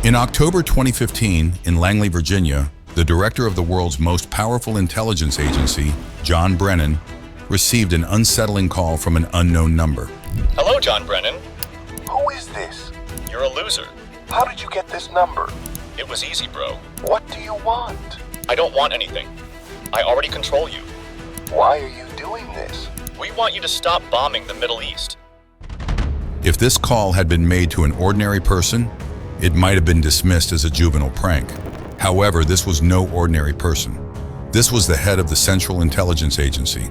In October 2015, in Langley, Virginia, the director of the world's most powerful intelligence agency, John Brennan, received an unsettling call from an unknown number. Hello, John Brennan. Who is this? You're a loser. How did you get this number? It was easy, bro. What do you want? I don't want anything. I already control you. Why are you doing this? We want you to stop bombing the Middle East. If this call had been made to an ordinary person, it might have been dismissed as a juvenile prank. However, this was no ordinary person. This was the head of the Central Intelligence Agency.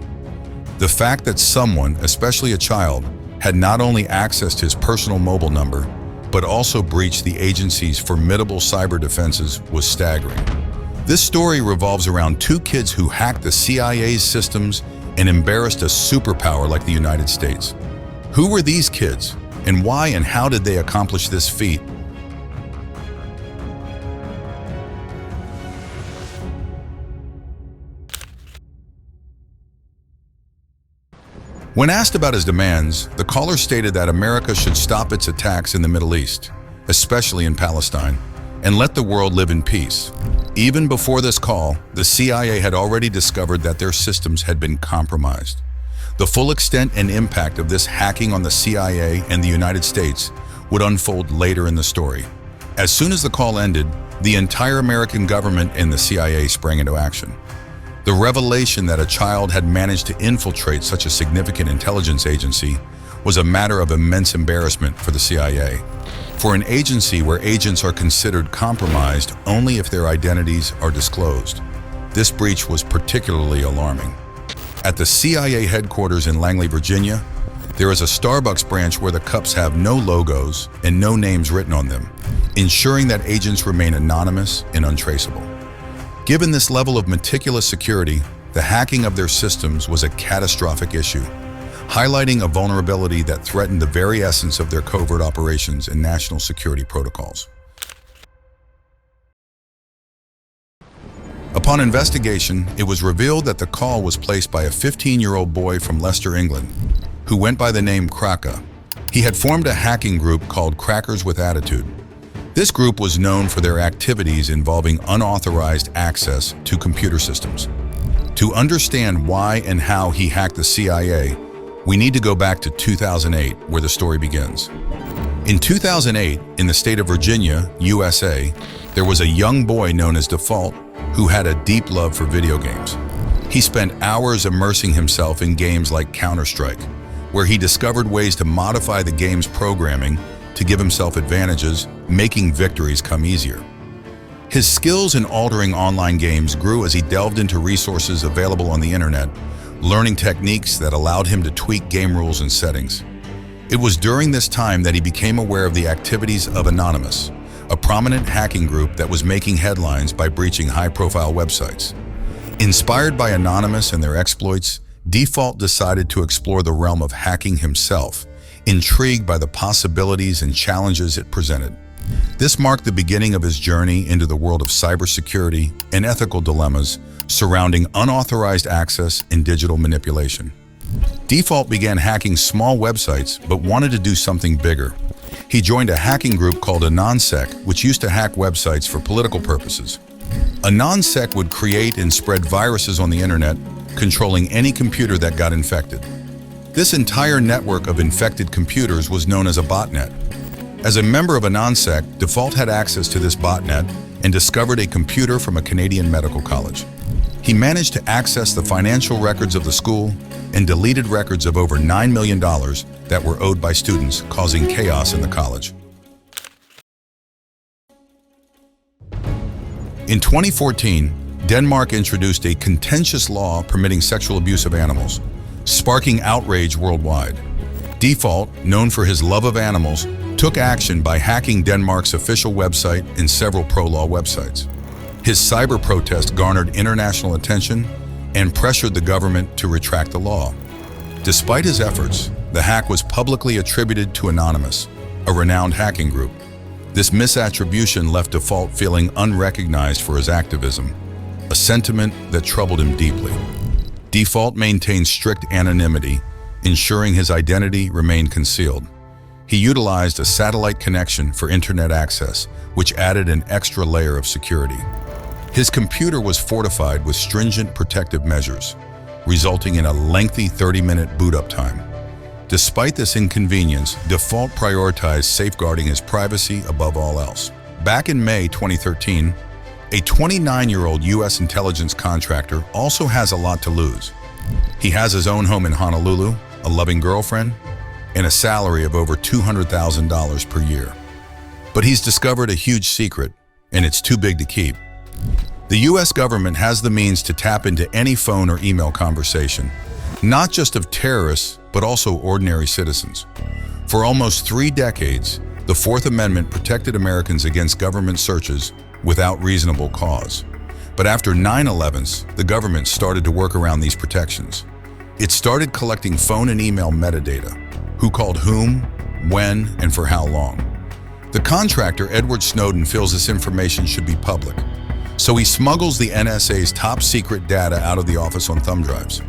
The fact that someone, especially a child, had not only accessed his personal mobile number, but also breached the agency's formidable cyber defenses was staggering. This story revolves around two kids who hacked the CIA's systems and embarrassed a superpower like the United States. Who were these kids, and why and how did they accomplish this feat? When asked about his demands, the caller stated that America should stop its attacks in the Middle East, especially in Palestine, and let the world live in peace. Even before this call, the CIA had already discovered that their systems had been compromised. The full extent and impact of this hacking on the CIA and the United States would unfold later in the story. As soon as the call ended, the entire American government and the CIA sprang into action. The revelation that a child had managed to infiltrate such a significant intelligence agency was a matter of immense embarrassment for the CIA. For an agency where agents are considered compromised only if their identities are disclosed, this breach was particularly alarming. At the CIA headquarters in Langley, Virginia, there is a Starbucks branch where the cups have no logos and no names written on them, ensuring that agents remain anonymous and untraceable. Given this level of meticulous security, the hacking of their systems was a catastrophic issue, highlighting a vulnerability that threatened the very essence of their covert operations and national security protocols. Upon investigation, it was revealed that the call was placed by a 15-year-old boy from Leicester, England, who went by the name Cracka. He had formed a hacking group called Crackers with Attitude. This group was known for their activities involving unauthorized access to computer systems. To understand why and how he hacked the CIA, we need to go back to 2008, where the story begins. In 2008, in the state of Virginia, USA, there was a young boy known as Default who had a deep love for video games. He spent hours immersing himself in games like Counter-Strike, where he discovered ways to modify the game's programming to give himself advantages, making victories come easier. His skills in altering online games grew as he delved into resources available on the internet, learning techniques that allowed him to tweak game rules and settings. It was during this time that he became aware of the activities of Anonymous, a prominent hacking group that was making headlines by breaching high-profile websites. Inspired by Anonymous and their exploits, Default decided to explore the realm of hacking himself, intrigued by the possibilities and challenges it presented. This marked the beginning of his journey into the world of cybersecurity and ethical dilemmas surrounding unauthorized access and digital manipulation. Default began hacking small websites but wanted to do something bigger. He joined a hacking group called AnonSec, which used to hack websites for political purposes. AnonSec would create and spread viruses on the internet, controlling any computer that got infected. This entire network of infected computers was known as a botnet. As a member of AnonSec, Default had access to this botnet and discovered a computer from a Canadian medical college. He managed to access the financial records of the school and deleted records of over $9 million that were owed by students, causing chaos in the college. In 2014, Denmark introduced a contentious law permitting sexual abuse of animals, sparking outrage worldwide. Default, known for his love of animals, took action by hacking Denmark's official website and several pro-law websites. His cyber protest garnered international attention and pressured the government to retract the law. Despite his efforts, the hack was publicly attributed to Anonymous, a renowned hacking group. This misattribution left Default feeling unrecognized for his activism, a sentiment that troubled him deeply. Default maintained strict anonymity, ensuring his identity remained concealed. He utilized a satellite connection for internet access, which added an extra layer of security. His computer was fortified with stringent protective measures, resulting in a lengthy 30-minute boot-up time. Despite this inconvenience, Default prioritized safeguarding his privacy above all else. Back in May 2013, a 29-year-old U.S. intelligence contractor also has a lot to lose. He has his own home in Honolulu, a loving girlfriend, and a salary of over $200,000 per year. But he's discovered a huge secret, and it's too big to keep. The U.S. government has the means to tap into any phone or email conversation, not just of terrorists, but also ordinary citizens. For almost 3 decades, the Fourth Amendment protected Americans against government searches without reasonable cause. But after 9/11, the government started to work around these protections. It started collecting phone and email metadata, who called whom, when, and for how long. The contractor, Edward Snowden, feels this information should be public, so he smuggles the NSA's top-secret data out of the office on thumb drives.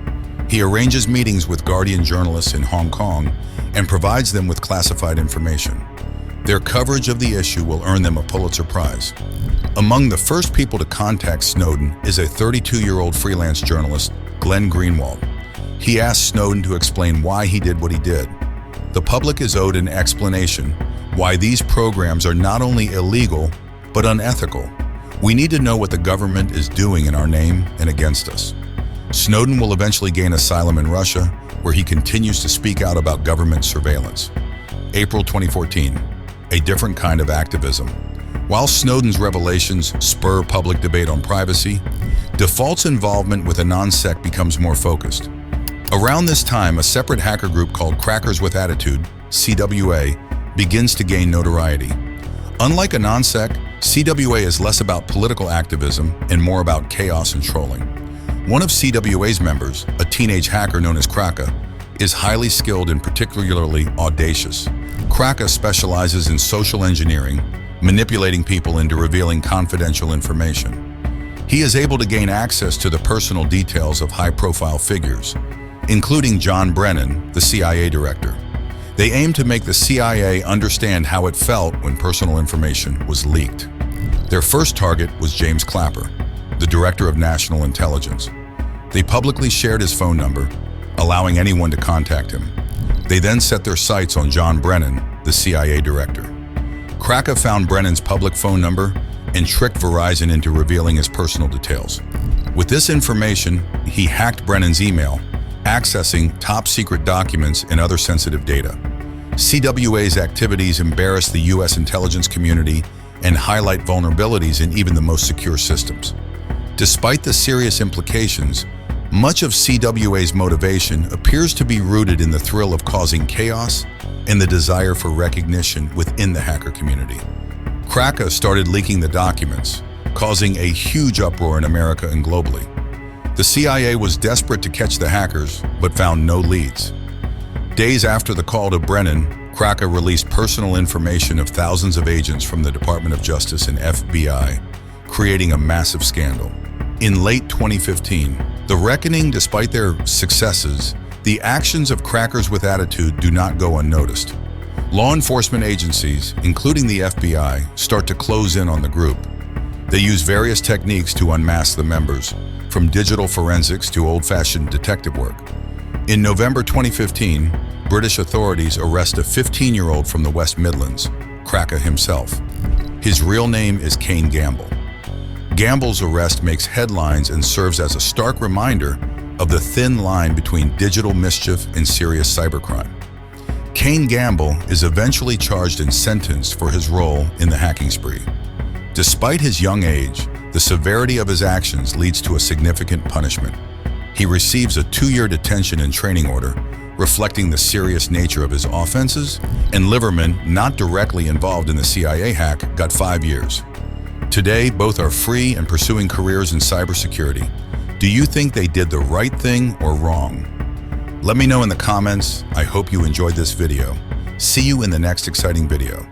He arranges meetings with Guardian journalists in Hong Kong and provides them with classified information. Their coverage of the issue will earn them a Pulitzer Prize. Among the first people to contact Snowden is a 32-year-old freelance journalist, Glenn Greenwald. He asked Snowden to explain why he did what he did. The public is owed an explanation why these programs are not only illegal, but unethical. We need to know what the government is doing in our name and against us. Snowden will eventually gain asylum in Russia, where he continues to speak out about government surveillance. April 2014, a different kind of activism. While Snowden's revelations spur public debate on privacy, Default's involvement with a non-sec becomes more focused. Around this time, a separate hacker group called Crackers with Attitude, CWA, begins to gain notoriety. Unlike a non-sec, CWA is less about political activism and more about chaos and trolling. One of CWA's members, a teenage hacker known as Cracka, is highly skilled and particularly audacious. Cracka specializes in social engineering, manipulating people into revealing confidential information. He is able to gain access to the personal details of high-profile figures, including John Brennan, the CIA director. They aim to make the CIA understand how it felt when personal information was leaked. Their first target was James Clapper, the Director of National Intelligence. They publicly shared his phone number, allowing anyone to contact him. They then set their sights on John Brennan, the CIA director. Cracka found Brennan's public phone number and tricked Verizon into revealing his personal details. With this information, he hacked Brennan's email, accessing top-secret documents and other sensitive data. CWA's activities embarrass the U.S. intelligence community and highlight vulnerabilities in even the most secure systems. Despite the serious implications, much of CWA's motivation appears to be rooted in the thrill of causing chaos and the desire for recognition within the hacker community. Cracka started leaking the documents, causing a huge uproar in America and globally. The CIA was desperate to catch the hackers, but found no leads. Days after the call to Brennan, Cracka released personal information of thousands of agents from the Department of Justice and FBI, creating a massive scandal. In late 2015, the reckoning, despite their successes, the actions of Crackers with Attitude do not go unnoticed. Law enforcement agencies, including the FBI, start to close in on the group. They use various techniques to unmask the members, from digital forensics to old-fashioned detective work. In November 2015, British authorities arrest a 15-year-old from the West Midlands, Cracka himself. His real name is Kane Gamble. Gamble's arrest makes headlines and serves as a stark reminder of the thin line between digital mischief and serious cybercrime. Kane Gamble is eventually charged and sentenced for his role in the hacking spree. Despite his young age, the severity of his actions leads to a significant punishment. He receives a 2-year detention and training order, reflecting the serious nature of his offenses, and Liverman, not directly involved in the CIA hack, got 5 years. Today, both are free and pursuing careers in cybersecurity. Do you think they did the right thing or wrong? Let me know in the comments. I hope you enjoyed this video. See you in the next exciting video.